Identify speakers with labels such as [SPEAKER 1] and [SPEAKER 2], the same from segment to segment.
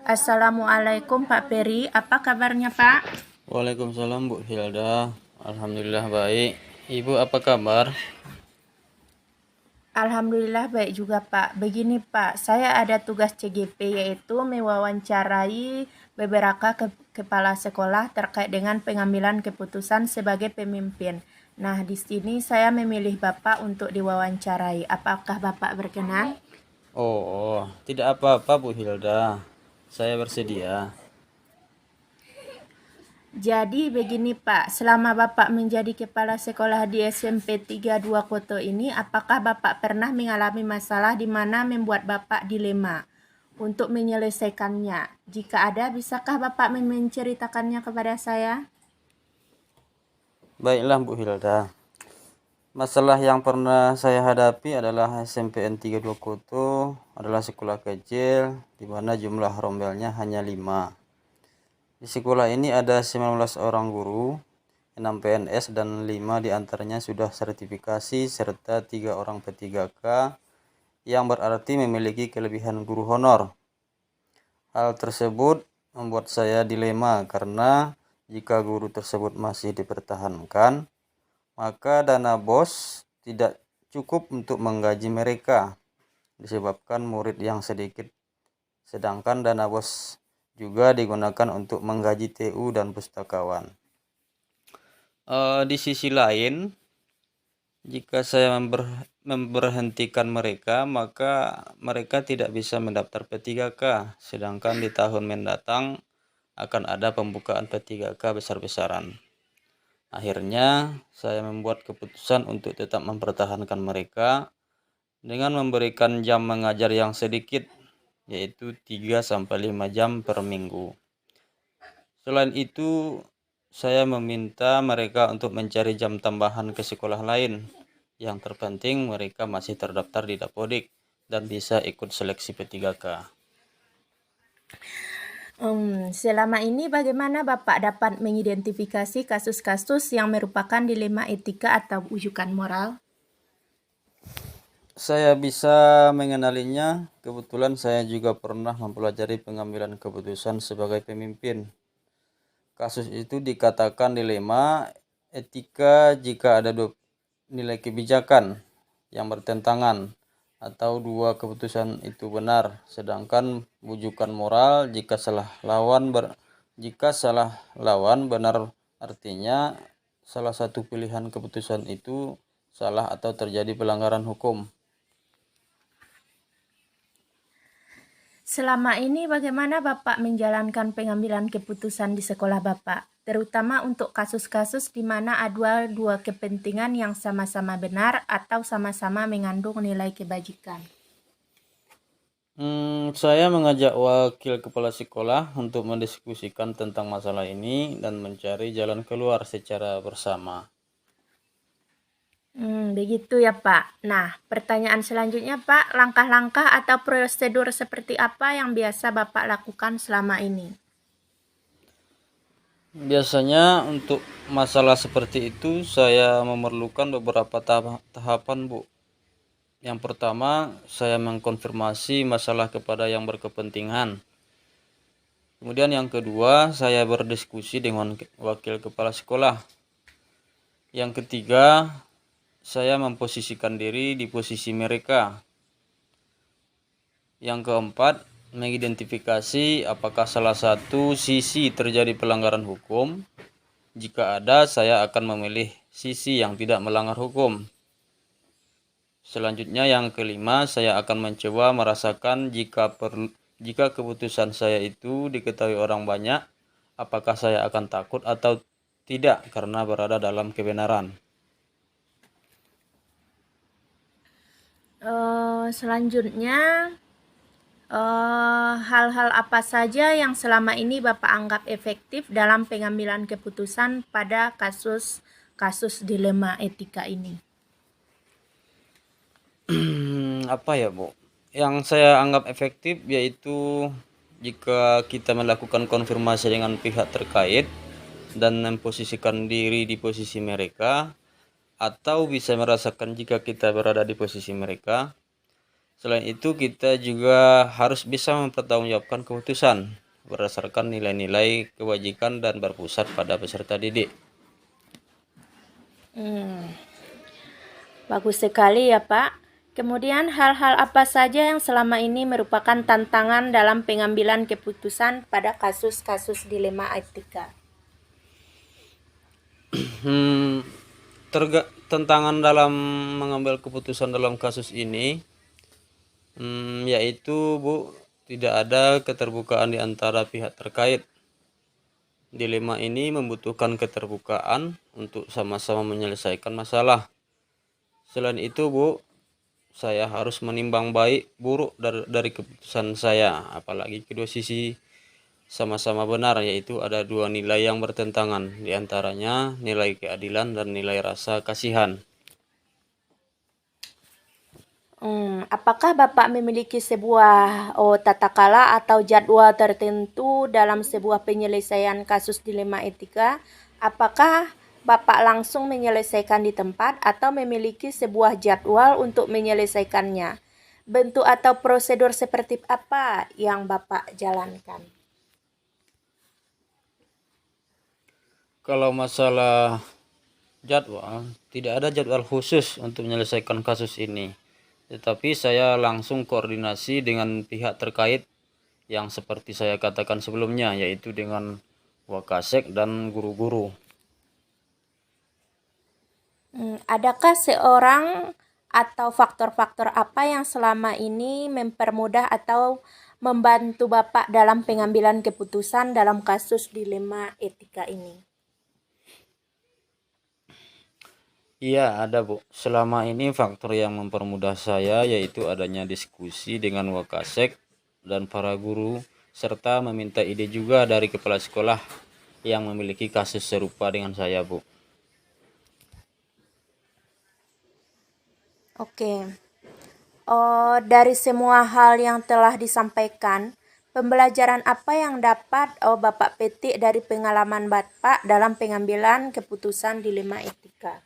[SPEAKER 1] Assalamualaikum Pak Peri, apa kabarnya Pak?
[SPEAKER 2] Waalaikumsalam Bu Hilda. Alhamdulillah baik. Ibu apa kabar?
[SPEAKER 1] Alhamdulillah baik juga Pak. Begini Pak, saya ada tugas CGP yaitu mewawancarai beberapa kepala sekolah terkait dengan pengambilan keputusan sebagai pemimpin. Nah, di sini saya memilih Bapak untuk diwawancarai. Apakah Bapak berkenan?
[SPEAKER 2] Oh, tidak apa-apa Bu Hilda. Saya bersedia.
[SPEAKER 1] Jadi begini Pak, selama Bapak menjadi kepala sekolah di SMP 32 Koto ini, apakah Bapak pernah mengalami masalah di mana membuat Bapak dilema untuk menyelesaikannya? Jika ada, bisakah Bapak menceritakannya kepada saya?
[SPEAKER 2] Baiklah Bu Hilda. Masalah yang pernah saya hadapi adalah SMPN 32 Kutu adalah sekolah kecil di mana jumlah rombelnya hanya 5. Di sekolah ini ada 19 orang guru, 6 PNS dan 5 diantaranya sudah sertifikasi serta 3 orang P3K yang berarti memiliki kelebihan guru honor. Hal tersebut membuat saya dilema karena jika guru tersebut masih dipertahankan, maka dana BOS tidak cukup untuk menggaji mereka disebabkan murid yang sedikit, sedangkan dana BOS juga digunakan untuk menggaji TU dan pustakawan. Di sisi lain, jika saya memberhentikan mereka, maka mereka tidak bisa mendaftar P3K, sedangkan di tahun mendatang akan ada pembukaan P3K besar-besaran. Akhirnya, saya membuat keputusan untuk tetap mempertahankan mereka dengan memberikan jam mengajar yang sedikit, yaitu 3-5 jam per minggu. Selain itu, saya meminta mereka untuk mencari jam tambahan ke sekolah lain. Yang terpenting mereka masih terdaftar di Dapodik dan bisa ikut seleksi P3K.
[SPEAKER 1] Selama ini bagaimana Bapak dapat mengidentifikasi kasus-kasus yang merupakan dilema etika atau ujukan moral?
[SPEAKER 2] Saya bisa mengenalinya, kebetulan saya juga pernah mempelajari pengambilan keputusan sebagai pemimpin. Kasus itu dikatakan dilema etika jika ada dua nilai kebijakan yang bertentangan atau dua keputusan itu benar, sedangkan bujukan moral jika salah lawan benar, artinya salah satu pilihan keputusan itu salah atau terjadi pelanggaran hukum.
[SPEAKER 1] Selama ini bagaimana Bapak menjalankan pengambilan keputusan di sekolah Bapak, terutama untuk kasus-kasus di mana ada dua kepentingan yang sama-sama benar atau sama-sama mengandung nilai kebajikan?
[SPEAKER 2] Saya mengajak wakil kepala sekolah untuk mendiskusikan tentang masalah ini dan mencari jalan keluar secara bersama.
[SPEAKER 1] Begitu ya Pak. Nah, pertanyaan selanjutnya Pak, langkah-langkah atau prosedur seperti apa yang biasa Bapak lakukan selama ini?
[SPEAKER 2] Biasanya untuk masalah seperti itu saya memerlukan beberapa tahapan, Bu. Yang pertama, saya mengkonfirmasi masalah kepada yang berkepentingan. Kemudian yang kedua, saya berdiskusi dengan wakil kepala sekolah. Yang ketiga, saya memposisikan diri di posisi mereka. Yang keempat, mengidentifikasi apakah salah satu sisi terjadi pelanggaran hukum. Jika ada, saya akan memilih sisi yang tidak melanggar hukum. Selanjutnya yang kelima, saya akan mencoba merasakan jika keputusan saya itu diketahui orang banyak, apakah saya akan takut atau tidak karena berada dalam kebenaran.
[SPEAKER 1] Selanjutnya, hal-hal apa saja yang selama ini Bapak anggap efektif dalam pengambilan keputusan pada kasus dilema etika ini?
[SPEAKER 2] Apa ya, Bu? Yang saya anggap efektif yaitu jika kita melakukan konfirmasi dengan pihak terkait dan memposisikan diri di posisi mereka, atau bisa merasakan jika kita berada di posisi mereka. Selain itu, kita juga harus bisa mempertanggungjawabkan keputusan berdasarkan nilai-nilai kewajiban dan berpusat pada peserta didik.
[SPEAKER 1] Bagus sekali ya Pak. Kemudian hal-hal apa saja yang selama ini merupakan tantangan dalam pengambilan keputusan pada kasus-kasus dilema etika?
[SPEAKER 2] Tantangan dalam mengambil keputusan dalam kasus ini, yaitu Bu, tidak ada keterbukaan di antara pihak terkait. Dilema ini membutuhkan keterbukaan untuk sama-sama menyelesaikan masalah. Selain itu, Bu, saya harus menimbang baik buruk dari keputusan saya, apalagi kedua sisi sama-sama benar, yaitu ada dua nilai yang bertentangan, diantaranya nilai keadilan dan nilai rasa kasihan.
[SPEAKER 1] Apakah Bapak memiliki sebuah tata kala atau jadwal tertentu dalam sebuah penyelesaian kasus dilema etika? Apakah Bapak langsung menyelesaikan di tempat atau memiliki sebuah jadwal untuk menyelesaikannya? Bentuk atau prosedur seperti apa yang Bapak jalankan?
[SPEAKER 2] Kalau masalah jadwal, tidak ada jadwal khusus untuk menyelesaikan kasus ini. Tetapi saya langsung koordinasi dengan pihak terkait yang seperti saya katakan sebelumnya, yaitu dengan Wakasek dan guru-guru.
[SPEAKER 1] Adakah seorang atau faktor-faktor apa yang selama ini mempermudah atau membantu Bapak dalam pengambilan keputusan dalam kasus dilema etika ini?
[SPEAKER 2] Iya, ada Bu. Selama ini faktor yang mempermudah saya yaitu adanya diskusi dengan Wakasek dan para guru, serta meminta ide juga dari kepala sekolah yang memiliki kasus serupa dengan saya, Bu.
[SPEAKER 1] Oke. Dari semua hal yang telah disampaikan, pembelajaran apa yang dapat Bapak petik dari pengalaman Bapak dalam pengambilan keputusan dilema etika?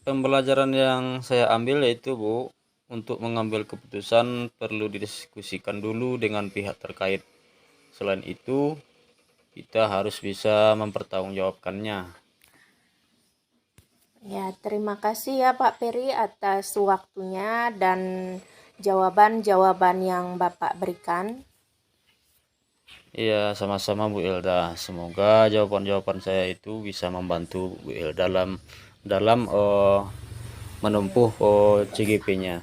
[SPEAKER 2] Pembelajaran yang saya ambil yaitu Bu, untuk mengambil keputusan perlu didiskusikan dulu dengan pihak terkait. Selain itu, kita harus bisa mempertanggungjawabkannya.
[SPEAKER 1] Ya, terima kasih ya Pak Peri atas waktunya dan jawaban-jawaban yang Bapak berikan.
[SPEAKER 2] Iya, sama-sama Bu Ilda. Semoga jawaban-jawaban saya itu bisa membantu Bu Ilda dalam menempuh CGP-nya.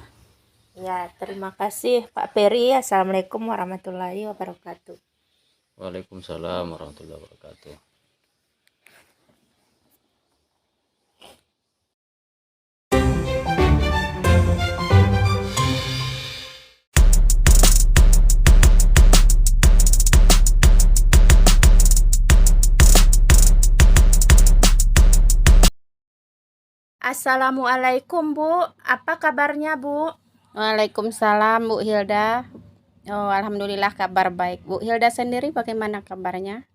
[SPEAKER 1] Ya, terima kasih Pak Peri. Assalamualaikum warahmatullahi wabarakatuh.
[SPEAKER 2] Waalaikumsalam warahmatullahi wabarakatuh.
[SPEAKER 1] Assalamualaikum Bu, apa kabarnya Bu?
[SPEAKER 3] Waalaikumsalam Bu Hilda. Alhamdulillah kabar baik. Bu Hilda sendiri bagaimana kabarnya?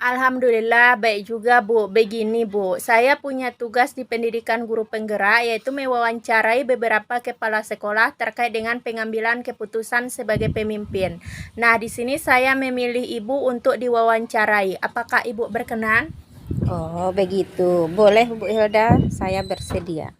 [SPEAKER 1] Alhamdulillah baik juga Bu. Begini Bu, saya punya tugas di pendidikan guru penggerak yaitu mewawancarai beberapa kepala sekolah terkait dengan pengambilan keputusan sebagai pemimpin. Nah, di sini saya memilih Ibu untuk diwawancarai. Apakah Ibu berkenan?
[SPEAKER 3] Oh, begitu. Boleh Bu Hilda, saya bersedia.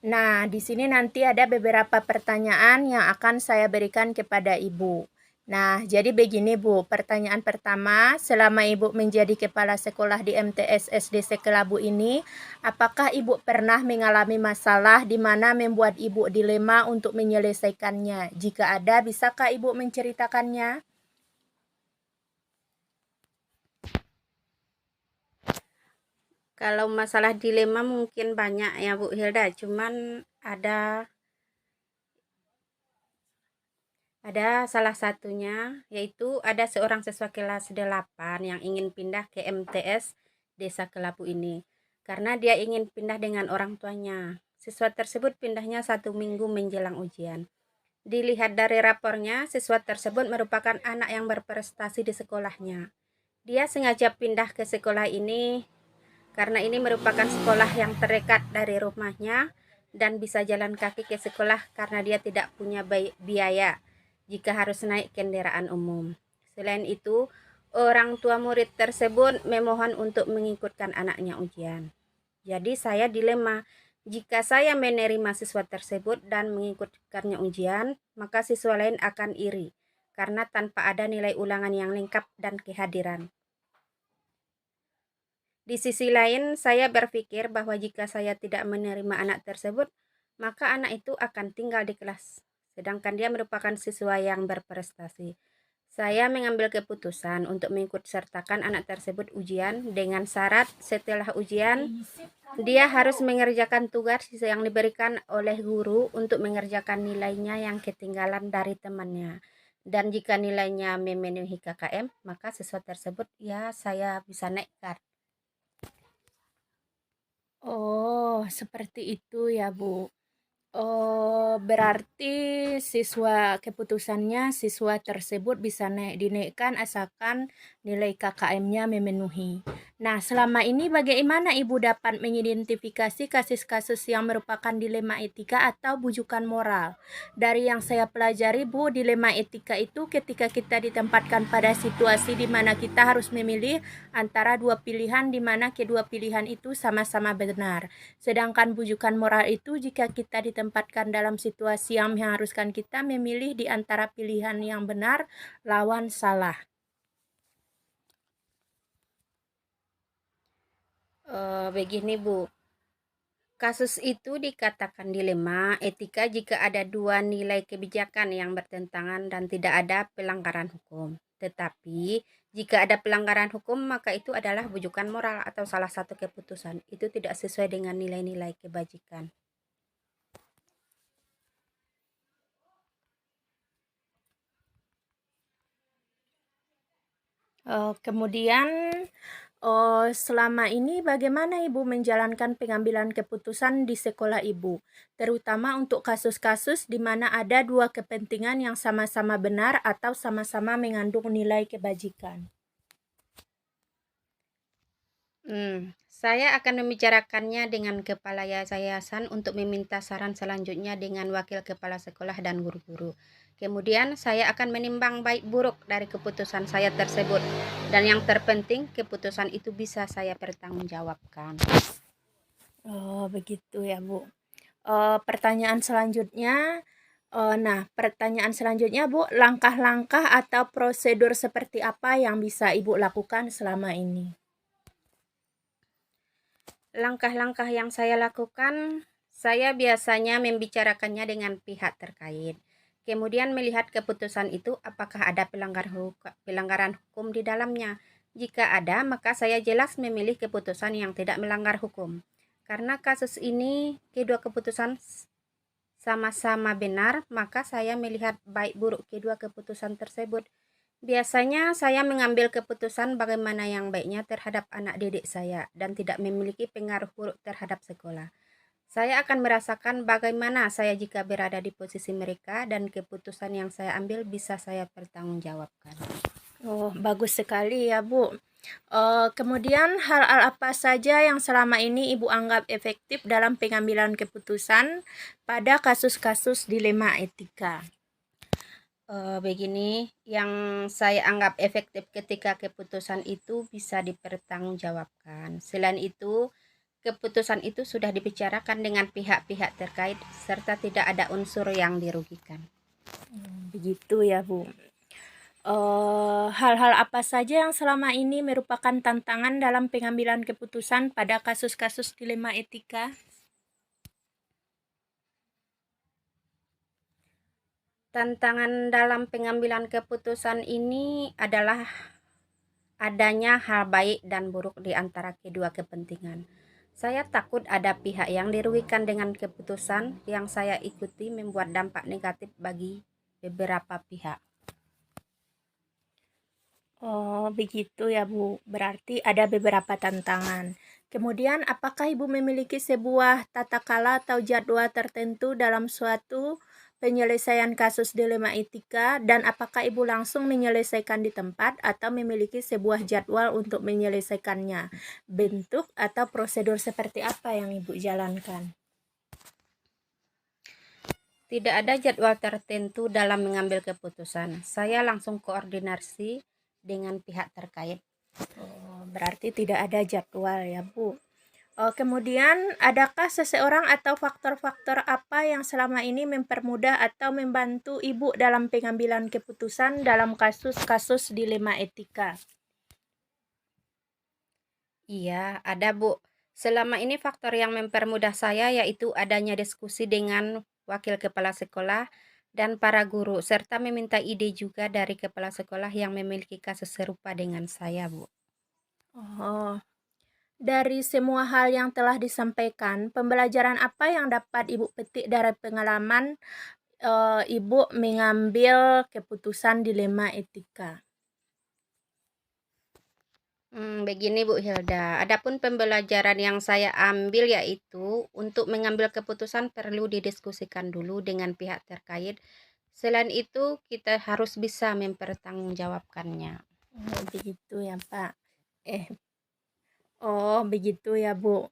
[SPEAKER 1] Nah, di sini nanti ada beberapa pertanyaan yang akan saya berikan kepada Ibu. Nah, jadi begini Bu, pertanyaan pertama, selama Ibu menjadi kepala sekolah di MTS SD Sekelabu ini, apakah Ibu pernah mengalami masalah di mana membuat Ibu dilema untuk menyelesaikannya? Jika ada, bisakah Ibu menceritakannya?
[SPEAKER 3] Kalau masalah dilema mungkin banyak ya Bu Hilda, cuman ada salah satunya yaitu ada seorang siswa kelas 8 yang ingin pindah ke MTS Desa Kelabu ini karena dia ingin pindah dengan orang tuanya. Siswa tersebut pindahnya 1 minggu menjelang ujian. Dilihat dari rapornya, siswa tersebut merupakan anak yang berprestasi di sekolahnya. Dia sengaja pindah ke sekolah ini karena ini merupakan sekolah yang terdekat dari rumahnya dan bisa jalan kaki ke sekolah karena dia tidak punya biaya jika harus naik kendaraan umum. Selain itu, orang tua murid tersebut memohon untuk mengikutkan anaknya ujian. Jadi saya dilema, jika saya menerima siswa tersebut dan mengikutkannya ujian, maka siswa lain akan iri karena tanpa ada nilai ulangan yang lengkap dan kehadiran. Di sisi lain, saya berpikir bahwa jika saya tidak menerima anak tersebut, maka anak itu akan tinggal di kelas, sedangkan dia merupakan siswa yang berprestasi. Saya mengambil keputusan untuk mengikut sertakan anak tersebut ujian dengan syarat setelah ujian dia harus mengerjakan tugas yang diberikan oleh guru untuk mengerjakan nilainya yang ketinggalan dari temannya. Dan jika nilainya memenuhi KKM, maka siswa tersebut ya saya bisa naikkan.
[SPEAKER 1] Oh, seperti itu ya, Bu. Oh, berarti siswa tersebut bisa dinaikkan asalkan nilai KKM-nya memenuhi. Nah, selama ini bagaimana Ibu dapat mengidentifikasi kasus-kasus yang merupakan dilema etika atau bujukan moral? Dari yang saya pelajari, Bu, dilema etika itu ketika kita ditempatkan pada situasi di mana kita harus memilih antara dua pilihan di mana kedua pilihan itu sama-sama benar. Sedangkan bujukan moral itu jika kita ditempatkan dalam situasi yang mengharuskan kita memilih di antara pilihan yang benar lawan salah.
[SPEAKER 3] Begini Bu, kasus itu dikatakan dilema etika jika ada dua nilai kebijakan yang bertentangan dan tidak ada pelanggaran hukum. Tetapi jika ada pelanggaran hukum maka itu adalah bujukan moral atau salah satu keputusan. Itu tidak sesuai dengan nilai-nilai kebajikan.
[SPEAKER 1] Kemudian selama ini bagaimana Ibu menjalankan pengambilan keputusan di sekolah Ibu, terutama untuk kasus-kasus di mana ada dua kepentingan yang sama-sama benar atau sama-sama mengandung nilai kebajikan?
[SPEAKER 3] Saya akan membicarakannya dengan kepala yayasan untuk meminta saran selanjutnya dengan wakil kepala sekolah dan guru-guru. Kemudian saya akan menimbang baik buruk dari keputusan saya tersebut. Dan yang terpenting keputusan itu bisa saya pertanggungjawabkan.
[SPEAKER 1] Oh, begitu ya, Bu. Pertanyaan selanjutnya, Bu, langkah-langkah atau prosedur seperti apa yang bisa Ibu lakukan selama ini?
[SPEAKER 3] Langkah-langkah yang saya lakukan, saya biasanya membicarakannya dengan pihak terkait. Kemudian melihat keputusan itu apakah ada pelanggaran hukum di dalamnya. Jika ada, maka saya jelas memilih keputusan yang tidak melanggar hukum. Karena kasus ini kedua keputusan sama-sama benar, maka saya melihat baik buruk kedua keputusan tersebut. Biasanya saya mengambil keputusan bagaimana yang baiknya terhadap anak didik saya dan tidak memiliki pengaruh buruk terhadap sekolah. Saya akan merasakan bagaimana saya jika berada di posisi mereka dan keputusan yang saya ambil bisa saya pertanggungjawabkan.
[SPEAKER 1] Oh, bagus sekali ya, Bu. Kemudian hal-hal apa saja yang selama ini Ibu anggap efektif dalam pengambilan keputusan pada kasus-kasus dilema etika?
[SPEAKER 3] Begini, yang saya anggap efektif ketika keputusan itu bisa dipertanggungjawabkan. Selain itu, keputusan itu sudah dibicarakan dengan pihak-pihak terkait serta tidak ada unsur yang dirugikan.
[SPEAKER 1] Begitu ya, Bu. Hal-hal apa saja yang selama ini merupakan tantangan dalam pengambilan keputusan pada kasus-kasus dilema etika?
[SPEAKER 3] Tantangan dalam pengambilan keputusan ini adalah adanya hal baik dan buruk di antara kedua kepentingan. Saya takut ada pihak yang dirugikan dengan keputusan yang saya ikuti membuat dampak negatif bagi beberapa pihak.
[SPEAKER 1] Oh, begitu ya, Bu. Berarti ada beberapa tantangan. Kemudian, apakah Ibu memiliki sebuah tata kala atau jadwal tertentu dalam suatu penyelesaian kasus dilema etika dan apakah Ibu langsung menyelesaikan di tempat atau memiliki sebuah jadwal untuk menyelesaikannya? Bentuk atau prosedur seperti apa yang Ibu jalankan?
[SPEAKER 3] Tidak ada jadwal tertentu dalam mengambil keputusan. Saya langsung koordinasi dengan pihak terkait.
[SPEAKER 1] Oh, berarti tidak ada jadwal ya, Bu. Kemudian, adakah seseorang atau faktor-faktor apa yang selama ini mempermudah atau membantu Ibu dalam pengambilan keputusan dalam kasus-kasus dilema etika?
[SPEAKER 3] Iya, ada Bu. Selama ini faktor yang mempermudah saya yaitu adanya diskusi dengan wakil kepala sekolah dan para guru, serta meminta ide juga dari kepala sekolah yang memiliki kasus serupa dengan saya, Bu.
[SPEAKER 1] Oh, dari semua hal yang telah disampaikan, pembelajaran apa yang dapat Ibu petik dari pengalaman Ibu mengambil keputusan dilema etika?
[SPEAKER 3] Begini Bu Hilda, adapun pembelajaran yang saya ambil yaitu untuk mengambil keputusan perlu didiskusikan dulu dengan pihak terkait. Selain itu, kita harus bisa mempertanggungjawabkannya.
[SPEAKER 1] Oh, begitu ya, Pak. Begitu ya, Bu.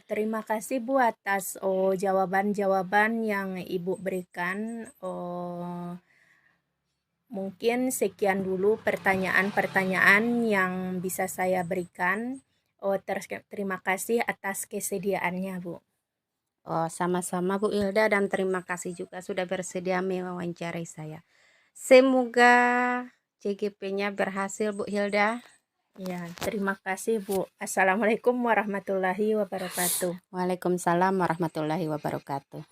[SPEAKER 1] Terima kasih Bu atas jawaban-jawaban yang Ibu berikan. Mungkin sekian dulu pertanyaan-pertanyaan yang bisa saya berikan. Terima kasih atas kesediaannya, Bu.
[SPEAKER 3] Sama-sama Bu Hilda dan terima kasih juga sudah bersedia mewawancarai saya. Semoga CGP-nya berhasil Bu Hilda.
[SPEAKER 1] Ya, terima kasih Bu. Assalamualaikum warahmatullahi wabarakatuh.
[SPEAKER 3] Waalaikumsalam warahmatullahi wabarakatuh.